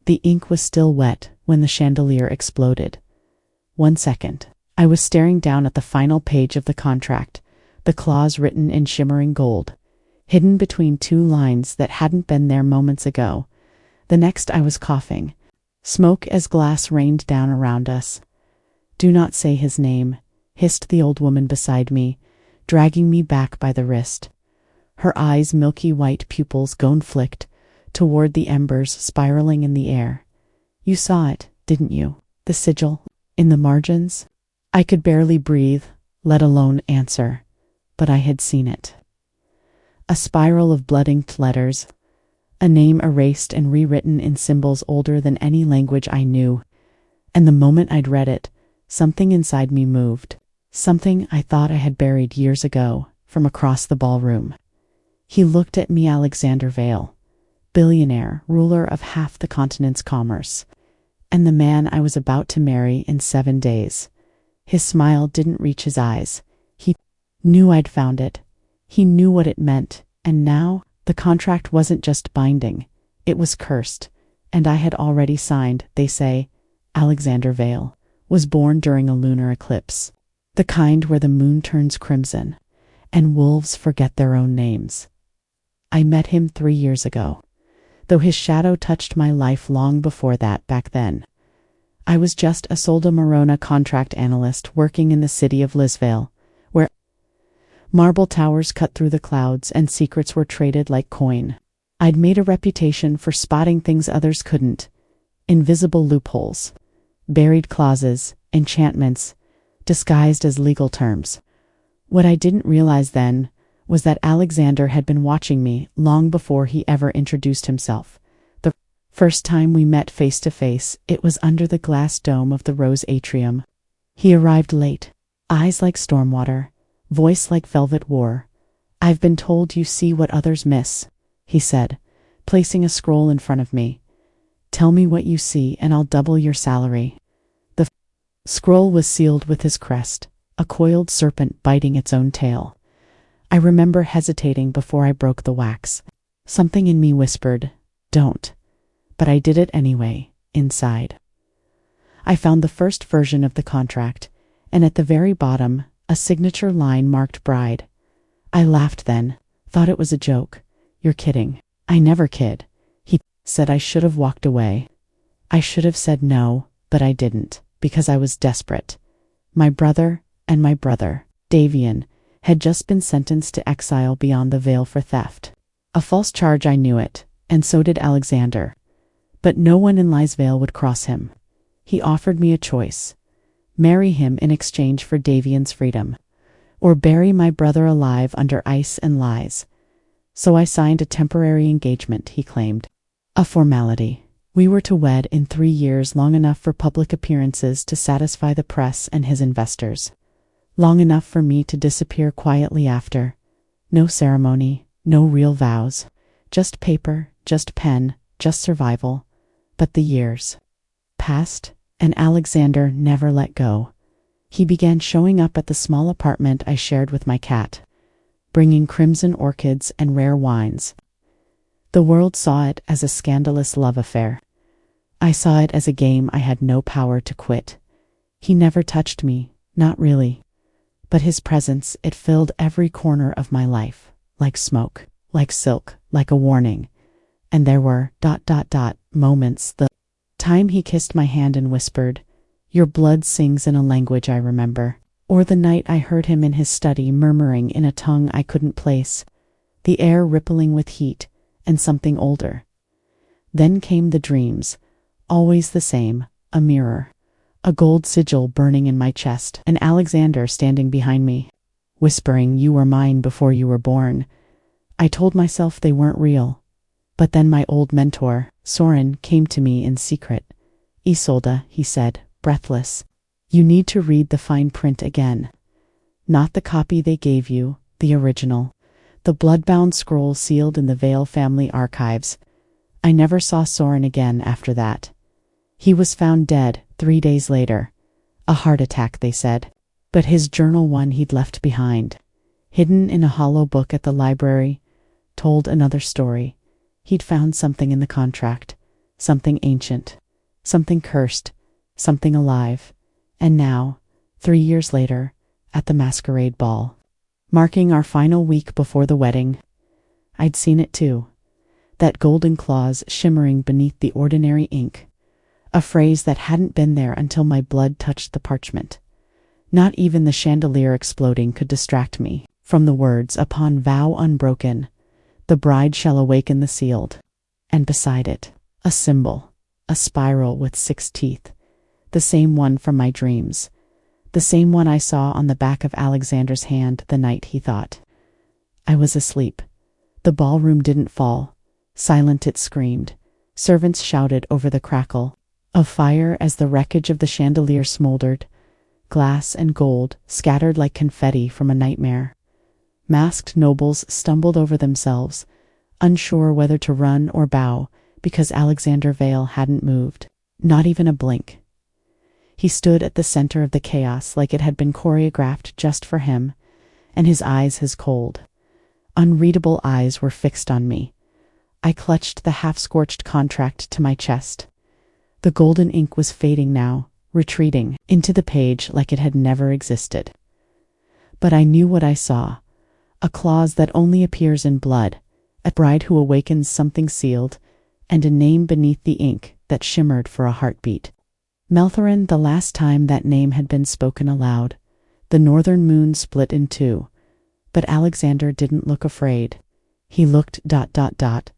The ink was still wet when the chandelier exploded. 1 second. I was staring down at the final page of the contract, the clause written in shimmering gold, hidden between two lines that hadn't been there moments ago. The next I was coughing. Smoke as glass rained down around us. "Do not say his name," hissed the old woman beside me, dragging me back by the wrist. Her eyes' milky white pupils gone-flicked toward the embers spiraling in the air. "You saw it, didn't you? The sigil? In the margins?" I could barely breathe, let alone answer, but I had seen it. A spiral of blood-inked letters, a name erased and rewritten in symbols older than any language I knew, and the moment I'd read it, something inside me moved, something I thought I had buried years ago, from across the ballroom. He looked at me, Alexander Vale, billionaire, ruler of half the continent's commerce, and the man I was about to marry in 7 days. His smile didn't reach his eyes. He knew I'd found it. He knew what it meant, and now the contract wasn't just binding, it was cursed, and I had already signed. They say Alexander Vale was born during a lunar eclipse, the kind where the moon turns crimson, and wolves forget their own names. I met him 3 years ago, though his shadow touched my life long before that. Back then, I was just a Solda Morona contract analyst working in the city of Lisvale, where marble towers cut through the clouds and secrets were traded like coin. I'd made a reputation for spotting things others couldn't. Invisible loopholes, buried clauses, enchantments, disguised as legal terms. What I didn't realize then was that Alexander had been watching me long before he ever introduced himself. The first time we met face to face, it was under the glass dome of the Rose Atrium. He arrived late, eyes like stormwater, voice like velvet war. "I've been told you see what others miss," he said, placing a scroll in front of me. "Tell me what you see and I'll double your salary." The scroll was sealed with his crest, a coiled serpent biting its own tail. I remember hesitating before I broke the wax. Something in me whispered, "Don't." But I did it anyway, inside. I found the first version of the contract, and at the very bottom, a signature line marked bride. I laughed then, thought it was a joke. "You're kidding." "I never kid." He said I should have walked away. I should have said no, but I didn't, because I was desperate. My brother, Davian, had just been sentenced to exile beyond the Veil for theft. A false charge, I knew it, and so did Alexander. But no one in Lisvale would cross him. He offered me a choice: marry him in exchange for Davian's freedom, or bury my brother alive under ice and lies. So I signed a temporary engagement, he claimed. A formality. We were to wed in 3 years, long enough for public appearances to satisfy the press and his investors. Long enough for me to disappear quietly after. No ceremony, no real vows. Just paper, just pen, just survival. But the years passed, and Alexander never let go. He began showing up at the small apartment I shared with my cat, bringing crimson orchids and rare wines. The world saw it as a scandalous love affair. I saw it as a game I had no power to quit. He never touched me, not really. But his presence, it filled every corner of my life, like smoke, like silk, like a warning. And there were ... moments. The time he kissed my hand and whispered, "Your blood sings in a language I remember." Or the night I heard him in his study murmuring in a tongue I couldn't place, the air rippling with heat and something older. Then came the dreams, always the same, a mirror, a gold sigil burning in my chest, and Alexander standing behind me, whispering, "You were mine before you were born." I told myself they weren't real. But then my old mentor, Soren, came to me in secret. "Isolde," he said, breathless, "you need to read the fine print again. Not the copy they gave you, the original. The blood-bound scroll sealed in the Vale family archives." I never saw Soren again after that. He was found dead 3 days later. A heart attack, they said. But his journal, one he'd left behind, hidden in a hollow book at the library, told another story. He'd found something in the contract, something ancient, something cursed, something alive. And now, 3 years later, at the masquerade ball, marking our final week before the wedding, I'd seen it too. That golden clause shimmering beneath the ordinary ink. A phrase that hadn't been there until my blood touched the parchment. Not even the chandelier exploding could distract me from the words, "Upon vow unbroken, the bride shall awaken the sealed." And beside it, a symbol, a spiral with 6 teeth, the same one from my dreams, the same one I saw on the back of Alexander's hand the night he thought I was asleep. The ballroom didn't fall. Silent it screamed. Servants shouted over the crackle of fire as the wreckage of the chandelier smoldered, glass and gold scattered like confetti from a nightmare. Masked nobles stumbled over themselves, unsure whether to run or bow, because Alexander Vale hadn't moved, not even a blink. He stood at the center of the chaos like it had been choreographed just for him, and his eyes, his cold, unreadable eyes, were fixed on me. I clutched the half-scorched contract to my chest. The golden ink was fading now, retreating into the page like it had never existed. But I knew what I saw. A clause that only appears in blood, a bride who awakens something sealed, and a name beneath the ink that shimmered for a heartbeat. Meltherin, the last time that name had been spoken aloud. The northern moon split in two. But Alexander didn't look afraid. He looked ...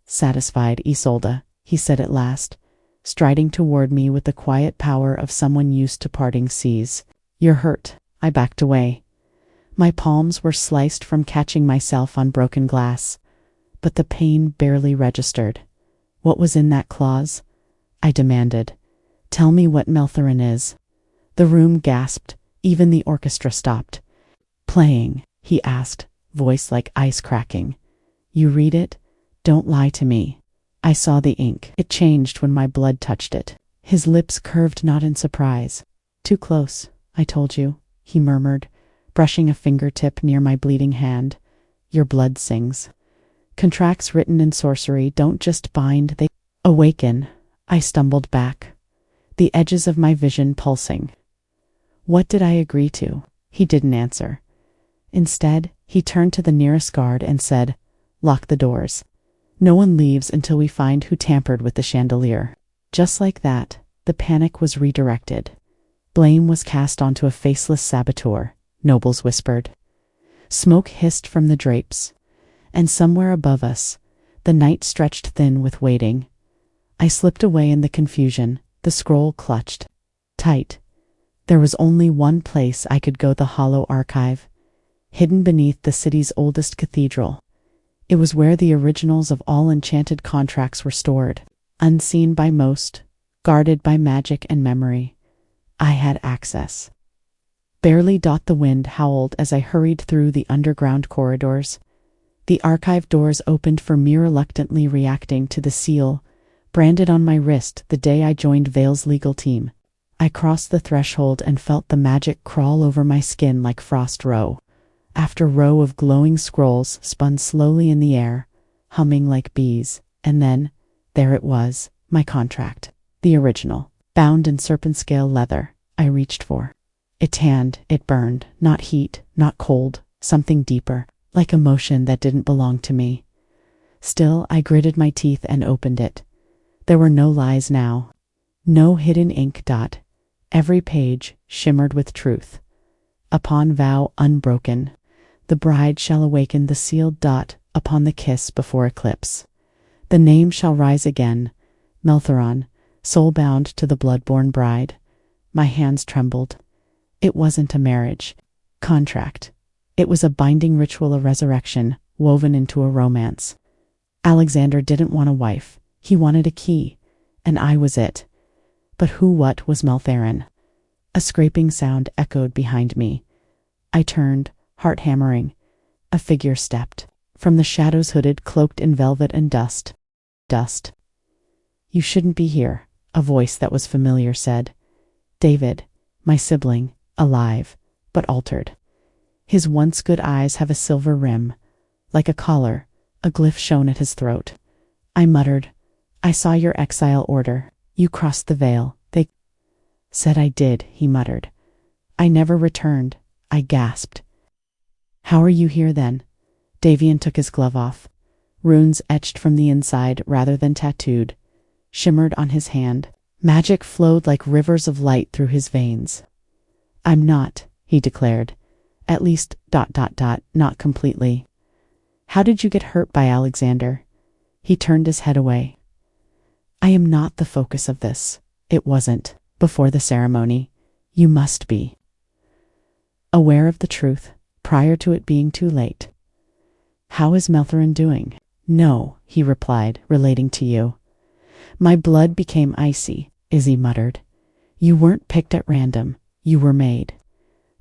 satisfied. "Isolde," he said at last, striding toward me with the quiet power of someone used to parting seas. "You're hurt." I backed away. My palms were sliced from catching myself on broken glass, but the pain barely registered. "What was in that clause?" I demanded. "Tell me what Meltherin is." The room gasped. Even the orchestra stopped playing. He asked, voice like ice cracking. "You read it? Don't lie to me." I saw the ink. It changed when my blood touched it. His lips curved, not in surprise. "Too close, I told you," he murmured, brushing a fingertip near my bleeding hand. "Your blood sings. Contracts written in sorcery don't just bind, they awaken." I stumbled back, the edges of my vision pulsing. What did I agree to? He didn't answer. Instead, he turned to the nearest guard and said, "Lock the doors. No one leaves until we find who tampered with the chandelier." Just like that, the panic was redirected. Blame was cast onto a faceless saboteur, nobles whispered. Smoke hissed from the drapes, and somewhere above us, the night stretched thin with waiting. I slipped away in the confusion, the scroll clutched tight. There was only one place I could go, the hollow archive, hidden beneath the city's oldest cathedral. It was where the originals of all enchanted contracts were stored, unseen by most, guarded by magic and memory. I had access. Barely. The wind howled as I hurried through the underground corridors. The archive doors opened for me, reluctantly reacting to the seal branded on my wrist the day I joined Vale's legal team. I crossed the threshold and felt the magic crawl over my skin like frost. Row after row of glowing scrolls spun slowly in the air, humming like bees, and then, there it was, my contract, the original, bound in serpent-scale leather. I reached for it. Tanned, it burned, not heat, not cold, something deeper, like emotion that didn't belong to me. Still, I gritted my teeth and opened it. There were no lies now, no hidden ink. Every page shimmered with truth. Upon vow unbroken, the bride shall awaken the sealed. Upon the kiss before eclipse, the name shall rise again, Meltherin, soul-bound to the blood-born bride. My hands trembled. It wasn't a marriage contract. It was a binding ritual, a resurrection woven into a romance. Alexander didn't want a wife. He wanted a key, and I was it. But what was Meltherin? A scraping sound echoed behind me. I turned, heart hammering. A figure stepped from the shadows, hooded, cloaked in velvet and dust. Dust. "You shouldn't be here," a voice that was familiar said. David, my sibling, alive, but altered. His once good eyes have a silver rim. Like a collar, a glyph shone at his throat. I muttered, I saw your exile order. You crossed the veil. They said I did, he muttered. I never returned, I gasped. How are you here then? Davian took his glove off. Runes etched from the inside rather than tattooed shimmered on his hand. Magic flowed like rivers of light through his veins. I'm not, he declared. At least, not completely. How did you get hurt by Alexander? He turned his head away. I am not the focus of this. It wasn't, before the ceremony. You must be. Aware of the truth, prior to it being too late. How is Meltherin doing? No, he replied, relating to you. My blood became icy, Izzy muttered. You weren't picked at random, you were made.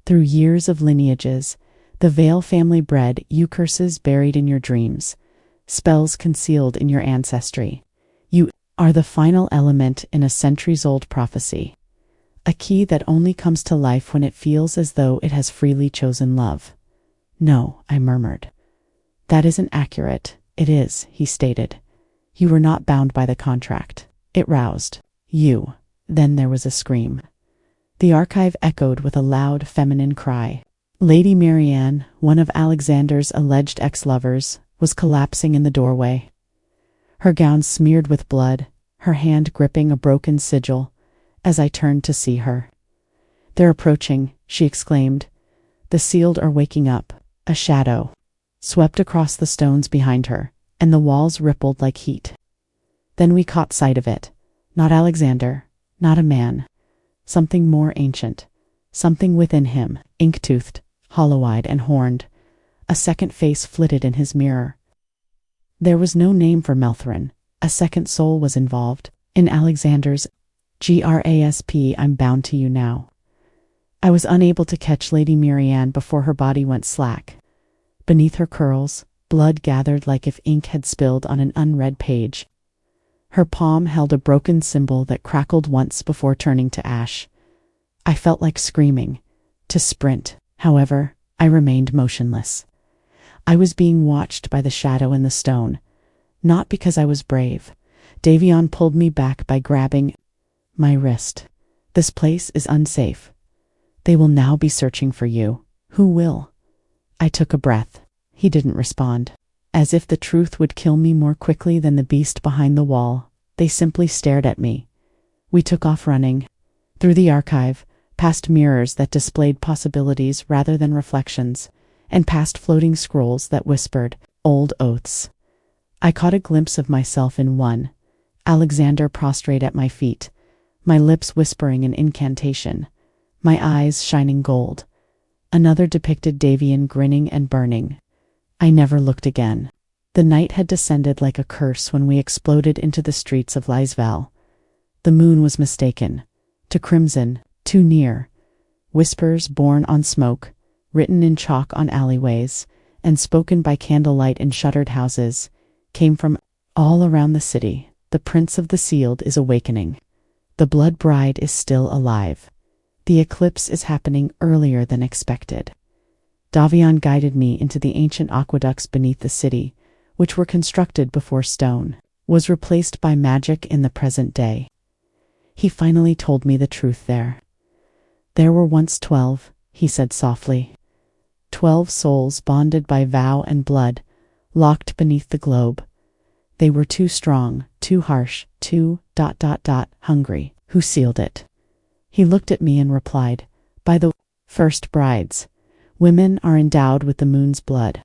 Through years of lineages, the Vale family bred you curses buried in your dreams, spells concealed in your ancestry. You are the final element in a centuries-old prophecy. A key that only comes to life when it feels as though it has freely chosen love. No, I murmured. That isn't accurate. It is, he stated. You were not bound by the contract. It roused you. Then there was a scream. The archive echoed with a loud feminine cry. Lady Marianne, one of Alexander's alleged ex-lovers, was collapsing in the doorway. Her gown smeared with blood, her hand gripping a broken sigil, as I turned to see her. They're approaching, she exclaimed. The sealed are waking up. A shadow swept across the stones behind her, and the walls rippled like heat. Then we caught sight of it. Not Alexander, not a man. Something more ancient. Something within him, ink-toothed, hollow-eyed and horned. A second face flitted in his mirror. There was no name for Meltherin. A second soul was involved. In Alexander's grasp, I'm bound to you now. I was unable to catch Lady Marianne before her body went slack. Beneath her curls, blood gathered like if ink had spilled on an unread page. Her palm held a broken symbol that crackled once before turning to ash. I felt like screaming, to sprint. However, I remained motionless. I was being watched by the shadow in the stone. Not because I was brave. Davian pulled me back by grabbing my wrist. This place is unsafe. They will now be searching for you. Who will? I took a breath. He didn't respond. As if the truth would kill me more quickly than the beast behind the wall, they simply stared at me. We took off running. Through the archive, past mirrors that displayed possibilities rather than reflections, and past floating scrolls that whispered old oaths. I caught a glimpse of myself in one, Alexander prostrate at my feet, my lips whispering an incantation, my eyes shining gold. Another depicted Davian grinning and burning. I never looked again. The night had descended like a curse when we exploded into the streets of Lysval. The moon was mistaken. To crimson, too near. Whispers born on smoke, written in chalk on alleyways, and spoken by candlelight in shuttered houses, came from all around the city. The Prince of the Sealed is awakening. The Blood Bride is still alive. The eclipse is happening earlier than expected. Davian guided me into the ancient aqueducts beneath the city, which were constructed before stone was replaced by magic in the present day. He finally told me the truth there. There were once 12, he said softly. 12 souls bonded by vow and blood, locked beneath the globe. They were too strong, too harsh, too ... hungry. Who sealed it? He looked at me and replied, by the first brides. Women are endowed with the moon's blood.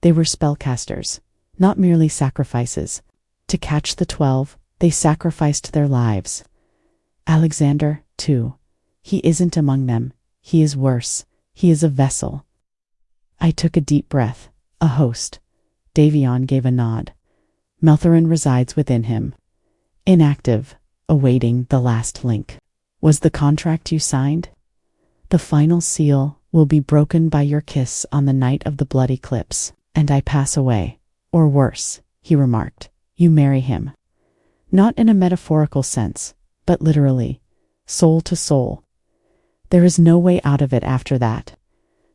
They were spellcasters, not merely sacrifices. To catch the 12, they sacrificed their lives. Alexander, too. He isn't among them. He is worse. He is a vessel. I took a deep breath. A host. Davian gave a nod. Meltherin resides within him. Inactive, awaiting the last link. Was the contract you signed? The final seal will be broken by your kiss on the night of the blood eclipse, and I pass away. Or worse, he remarked, you marry him. Not in a metaphorical sense, but literally, soul to soul. There is no way out of it after that.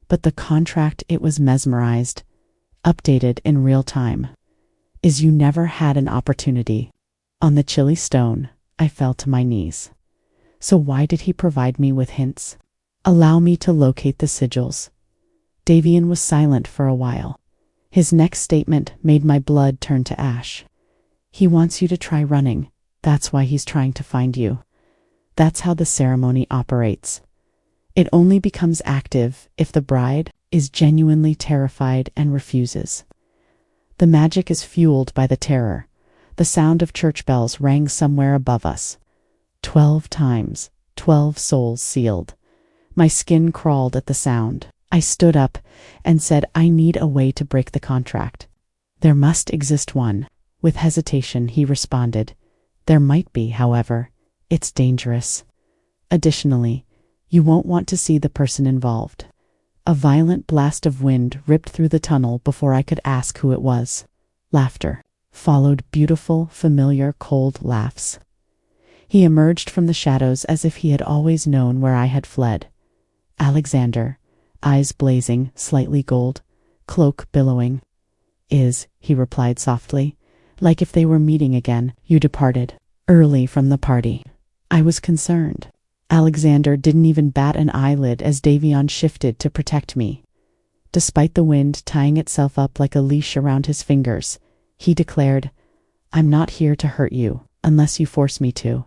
But the contract, it was mesmerized, updated in real time, is you never had an opportunity. On the chilly stone, I fell to my knees. So why did he provide me with hints? Allow me to locate the sigils. Davian was silent for a while. His next statement made my blood turn to ash. He wants you to try running. That's why he's trying to find you. That's how the ceremony operates. It only becomes active if the bride is genuinely terrified and refuses. The magic is fueled by the terror. The sound of church bells rang somewhere above us. 12 times, 12 souls sealed. My skin crawled at the sound. I stood up and said, I need a way to break the contract. There must exist one. With hesitation, he responded, there might be, however. It's dangerous. Additionally, you won't want to see the person involved. A violent blast of wind ripped through the tunnel before I could ask who it was. Laughter. Followed beautiful, familiar, cold laughs. He emerged from the shadows as if he had always known where I had fled. Alexander, eyes blazing, slightly gold, cloak billowing. He replied softly, like if they were meeting again. You departed early from the party. I was concerned. Alexander didn't even bat an eyelid as Davian shifted to protect me. Despite the wind tying itself up like a leash around his fingers, he declared, I'm not here to hurt you, unless you force me to.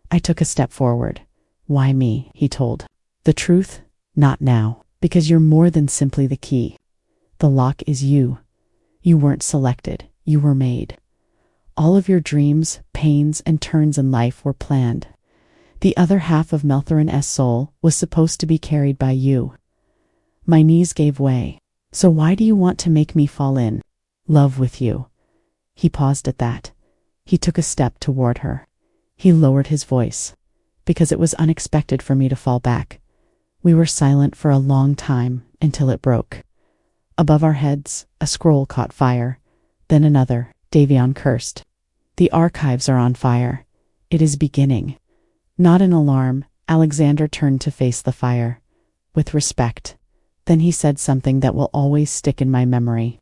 I took a step forward. Why me? He told. The truth? Not now, because you're more than simply the key. The lock is you. You weren't selected, you were made. All of your dreams, pains, and turns in life were planned. The other half of Melthorin's soul was supposed to be carried by you. My knees gave way. So why do you want to make me fall in love with you? He paused at that. He took a step toward her. He lowered his voice, because it was unexpected for me to fall back. We were silent for a long time until it broke. Above our heads, a scroll caught fire. Then another. Davian cursed. The archives are on fire. It is beginning. Not in alarm, Alexander turned to face the fire. With respect. Then he said something that will always stick in my memory.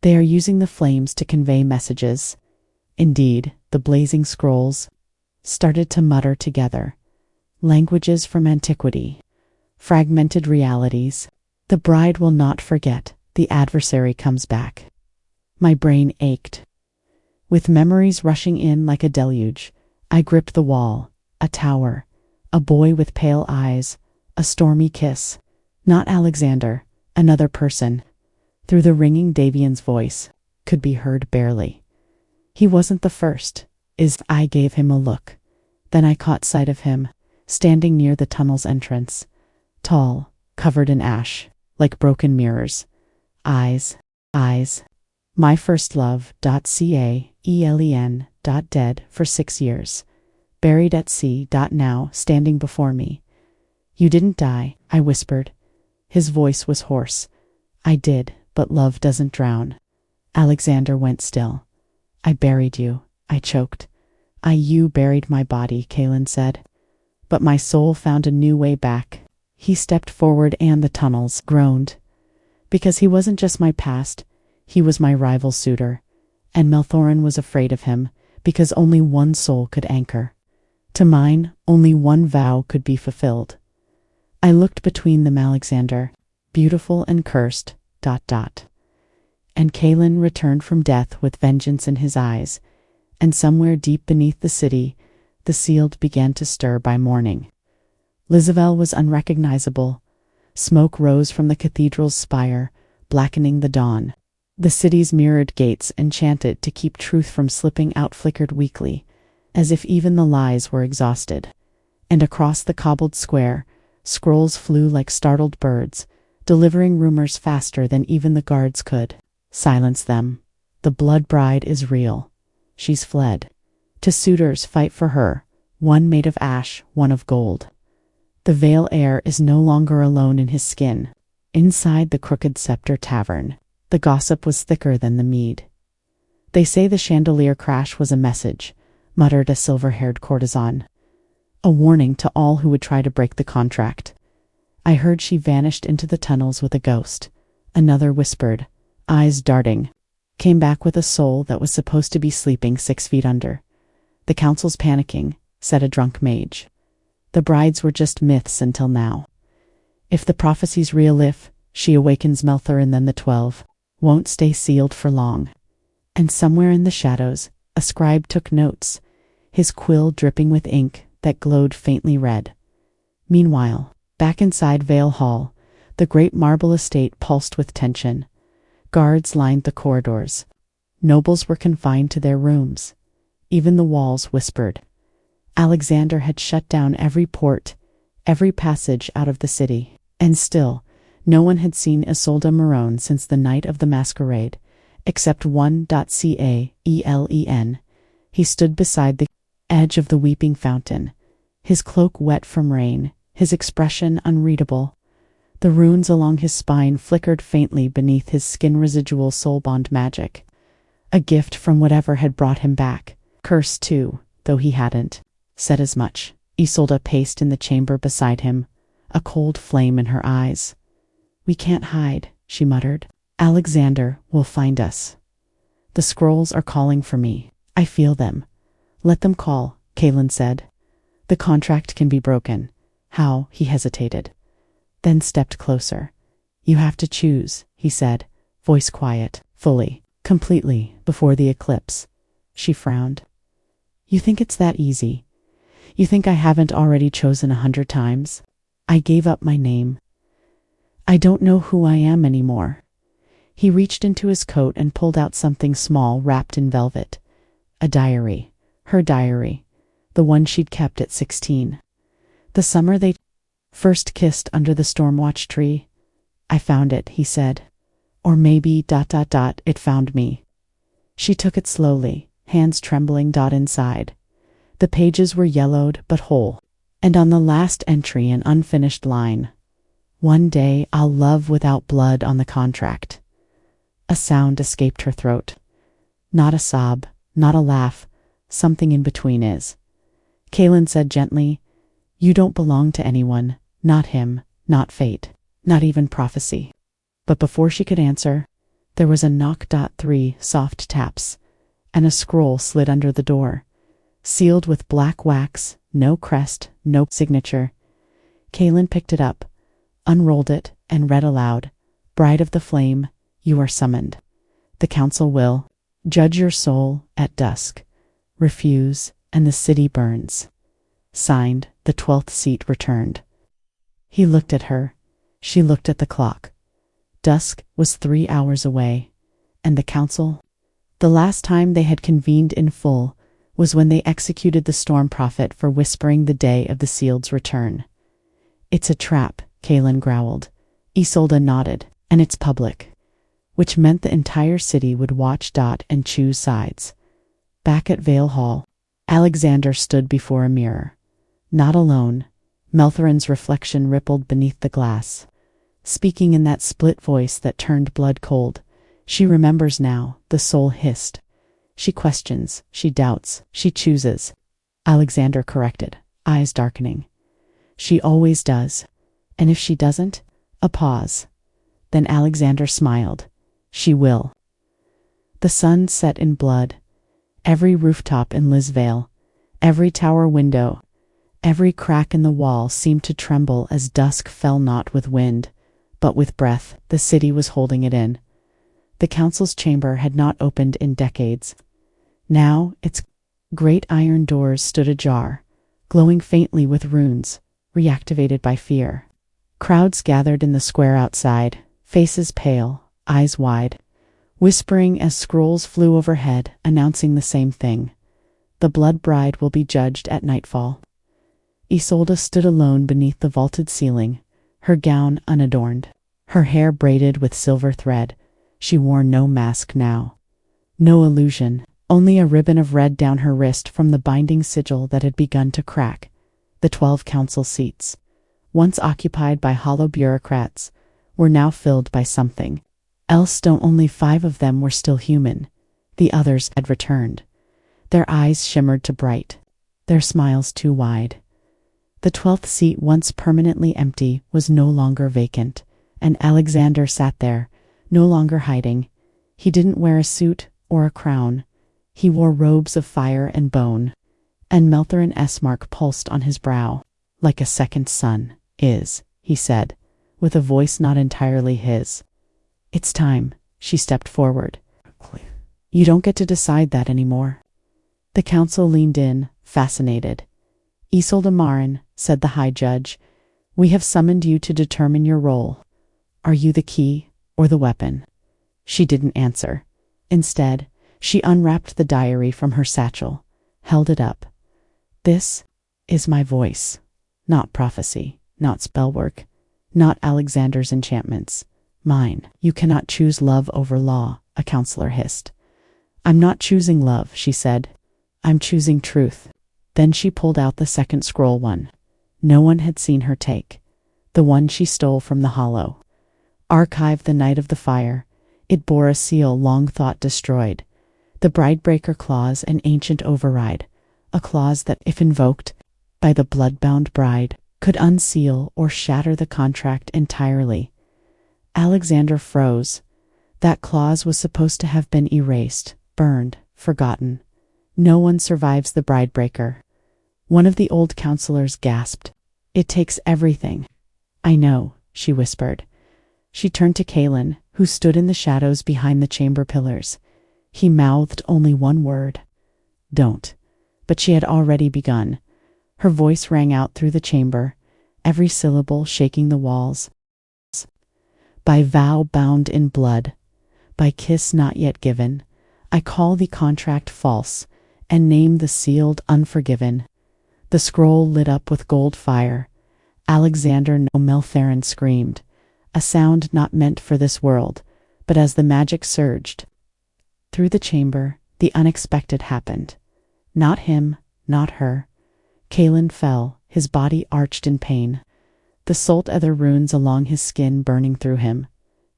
They are using the flames to convey messages. Indeed, the blazing scrolls started to mutter together. Languages from antiquity. Fragmented realities. The bride will not forget. The adversary comes back. My brain ached. With memories rushing in like a deluge, I gripped the wall. A tower. A boy with pale eyes. A stormy kiss. Not Alexander. Another person. Through the ringing, Davian's voice could be heard barely. He wasn't the first. I gave him a look. Then I caught sight of him, standing near the tunnel's entrance. Tall, covered in ash, like broken mirrors. Eyes. My first love. Dead for 6 years. Buried at sea. Now standing before me. You didn't die, I whispered. His voice was hoarse. I did, but love doesn't drown. Alexander went still. I buried you, I choked. You buried my body, Kaelin said. But my soul found a new way back. He stepped forward and the tunnels groaned. Because he wasn't just my past, he was my rival suitor. And Melthorin was afraid of him, because only one soul could anchor. To mine, only one vow could be fulfilled. I looked between them, Alexander, beautiful and cursed, ... And Kaelin returned from death with vengeance in his eyes, and somewhere deep beneath the city, the sealed began to stir by morning. Lizabel was unrecognizable. Smoke rose from the cathedral's spire, blackening the dawn. The city's mirrored gates, enchanted to keep truth from slipping out, flickered weakly, as if even the lies were exhausted. And across the cobbled square, scrolls flew like startled birds, delivering rumors faster than even the guards could. Silence them. The blood bride is real. She's fled. Two suitors fight for her, one made of ash, one of gold. The Veil heir is no longer alone in his skin. Inside the Crooked Scepter Tavern, the gossip was thicker than the mead. They say the chandelier crash was a message, muttered a silver-haired courtesan. A warning to all who would try to break the contract. I heard she vanished into the tunnels with a ghost. Another whispered, eyes darting, came back with a soul that was supposed to be sleeping 6 feet under. The council's panicking, said a drunk mage. The brides were just myths until now. If the prophecy's real, if she awakens Melthorin, then the 12 won't stay sealed for long. And somewhere in the shadows, a scribe took notes, his quill dripping with ink that glowed faintly red. Meanwhile, back inside Vale Hall, the great marble estate pulsed with tension. Guards lined the corridors. Nobles were confined to their rooms. Even the walls whispered. Alexander had shut down every port, every passage out of the city. And still, no one had seen Isolde Marone since the night of the masquerade, except one Caelen. He stood beside the edge of the weeping fountain, his cloak wet from rain, his expression unreadable. The runes along his spine flickered faintly beneath his skin, residual soul-bond magic. A gift from whatever had brought him back. Cursed too, though he hadn't said as much. Isolde paced in the chamber beside him, a cold flame in her eyes. "We can't hide," she muttered. "Alexander will find us. The scrolls are calling for me. I feel them." "Let them call," Caelen said. "The contract can be broken." "How?" He hesitated, then stepped closer. "You have to choose," he said, voice quiet. "Fully, completely, before the eclipse." She frowned. "You think it's that easy? You think I haven't already chosen 100 times? I gave up my name. I don't know who I am anymore." He reached into his coat and pulled out something small wrapped in velvet. A diary. Her diary. The one she'd kept at 16. The summer they first kissed under the stormwatch tree. "I found it," he said. "Or maybe ... it found me." She took it slowly, hands trembling. Inside. The pages were yellowed but whole, and on the last entry an unfinished line. "One day I'll love without blood on the contract." A sound escaped her throat. Not a sob, not a laugh, something in between is. Caelen said gently, "You don't belong to anyone, not him, not fate, not even prophecy." But before she could answer, there was a knock. 3 soft taps, and a scroll slid under the door, sealed with black wax, no crest, no signature. Caelen picked it up, unrolled it, and read aloud, "Bride of the Flame, you are summoned. The council will judge your soul at dusk. Refuse, and the city burns. Signed, the 12th seat returned." He looked at her. She looked at the clock. Dusk was 3 hours away, and the council? The last time they had convened in full was when they executed the Storm Prophet for whispering the day of the sealed's return. "It's a trap," Caelen growled. Isolde nodded. "And it's public," which meant the entire city would watch. And choose sides. Back at Vale Hall, Alexander stood before a mirror. Not alone. Melthorin's reflection rippled beneath the glass, speaking in that split voice that turned blood cold. "She remembers now," the soul hissed. "She questions, she doubts, she chooses," Alexander corrected, eyes darkening. "She always does. And if she doesn't?" A pause. Then Alexander smiled. "She will." The sun set in blood. Every rooftop in Lisvale, every tower window, every crack in the wall seemed to tremble as dusk fell not with wind, but with breath. The city was holding it in. The council's chamber had not opened in decades. Now its great iron doors stood ajar, glowing faintly with runes, reactivated by fear. Crowds gathered in the square outside, faces pale, eyes wide, whispering as scrolls flew overhead, announcing the same thing. The blood bride will be judged at nightfall. Isolde stood alone beneath the vaulted ceiling, her gown unadorned, her hair braided with silver thread. She wore no mask now. No illusion, only a ribbon of red down her wrist from the binding sigil that had begun to crack. The 12 council seats, once occupied by hollow bureaucrats, were now filled by something else. Only 5 of them were still human. The others had returned. Their eyes shimmered too bright, their smiles too wide. The 12th seat, once permanently empty, was no longer vacant, and Alexander sat there, no longer hiding. He didn't wear a suit or a crown. He wore robes of fire and bone, and Melthorin S. mark pulsed on his brow. Like a second son, he said, with a voice not entirely his. It's time, she stepped forward. You don't get to decide that anymore. The council leaned in, fascinated. Isolde Marin, said the High Judge, we have summoned you to determine your role. Are you the key or the weapon? She didn't answer. Instead, she unwrapped the diary from her satchel, held it up. This is my voice, not prophecy, not spellwork, not Alexander's enchantments. Mine. You cannot choose love over law, a counselor hissed. I'm not choosing love, she said. I'm choosing truth. Then she pulled out the second scroll one. No one had seen her take. The one she stole from the Hollow. Archived the night of the fire, it bore a seal long thought destroyed. The Bridebreaker clause, an ancient override. A clause that, if invoked by the blood-bound bride, could unseal or shatter the contract entirely. Alexander froze. That clause was supposed to have been erased, burned, forgotten. No one survives the Bridebreaker. One of the old counselors gasped. It takes everything. I know, she whispered. She turned to Kaelin, who stood in the shadows behind the chamber pillars. He mouthed only one word. Don't. But she had already begun. Her voice rang out through the chamber, every syllable shaking the walls. By vow bound in blood, by kiss not yet given, I call the contract false, and name the sealed unforgiven. The scroll lit up with gold fire. Alexander Melthorin screamed, a sound not meant for this world, but as the magic surged through the chamber, the unexpected happened. Not him, not her. Kaelin fell, his body arched in pain. The salt ether runes along his skin burning through him.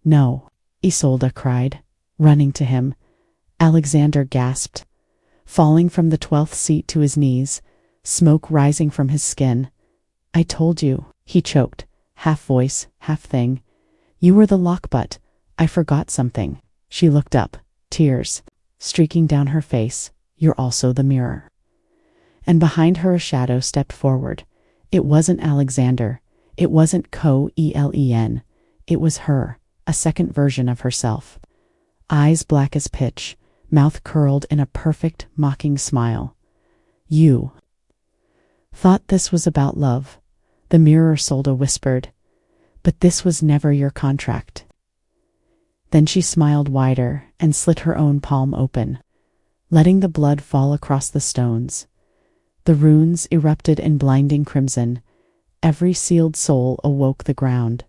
No, Isolde cried, running to him. Alexander gasped, falling from the 12th seat to his knees, smoke rising from his skin. I told you, he choked, half voice, half thing. You were the lockbutt. I forgot something. She looked up, tears streaking down her face. You're also the mirror. And behind her a shadow stepped forward. It wasn't Alexander. It wasn't Coelen. It was her, a second version of herself. Eyes black as pitch, mouth curled in a perfect, mocking smile. You thought this was about love, the mirror Solda whispered, but this was never your contract. Then she smiled wider and slit her own palm open, letting the blood fall across the stones. The runes erupted in blinding crimson. Every sealed soul awoke the ground.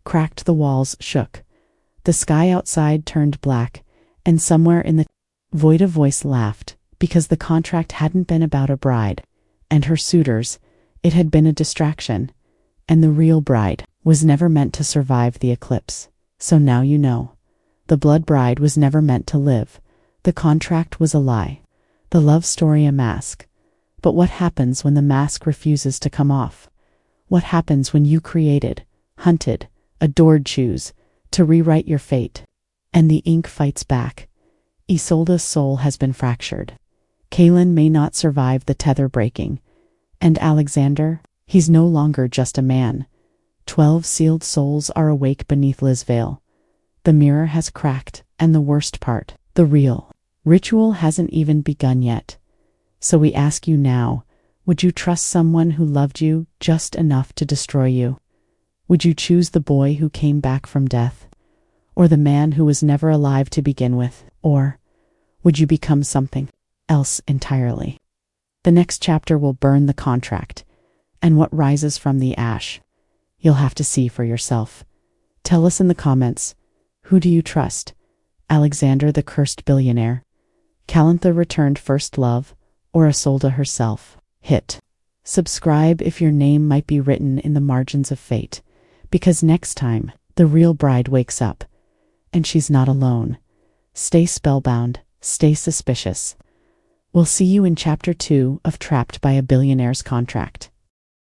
Cracked the walls shook. The sky outside turned black, and somewhere in the void a voice laughed, because the contract hadn't been about a bride and her suitors. It had been a distraction, and the real bride was never meant to survive the eclipse. So now you know. The blood bride was never meant to live. The contract was a lie. The love story a mask. But what happens when the mask refuses to come off? What happens when you created, hunted, adored choose to rewrite your fate? And the ink fights back. Isolde's soul has been fractured. Kaelin may not survive the tether breaking. And Alexander, he's no longer just a man. 12 sealed souls are awake beneath Liz's veil. The mirror has cracked, and the worst part, the real ritual hasn't even begun yet. So we ask you now, would you trust someone who loved you just enough to destroy you? Would you choose the boy who came back from death? Or the man who was never alive to begin with? Or would you become something else entirely? The next chapter will burn the contract, and what rises from the ash. You'll have to see for yourself. Tell us in the comments, who do you trust? Alexander the cursed billionaire, Calantha returned first love, or Isolde herself? Hit subscribe if your name might be written in the margins of fate, because next time the real bride wakes up, and she's not alone. Stay spellbound, stay suspicious. We'll see you in Chapter 2 of Trapped by a Billionaire's Contract.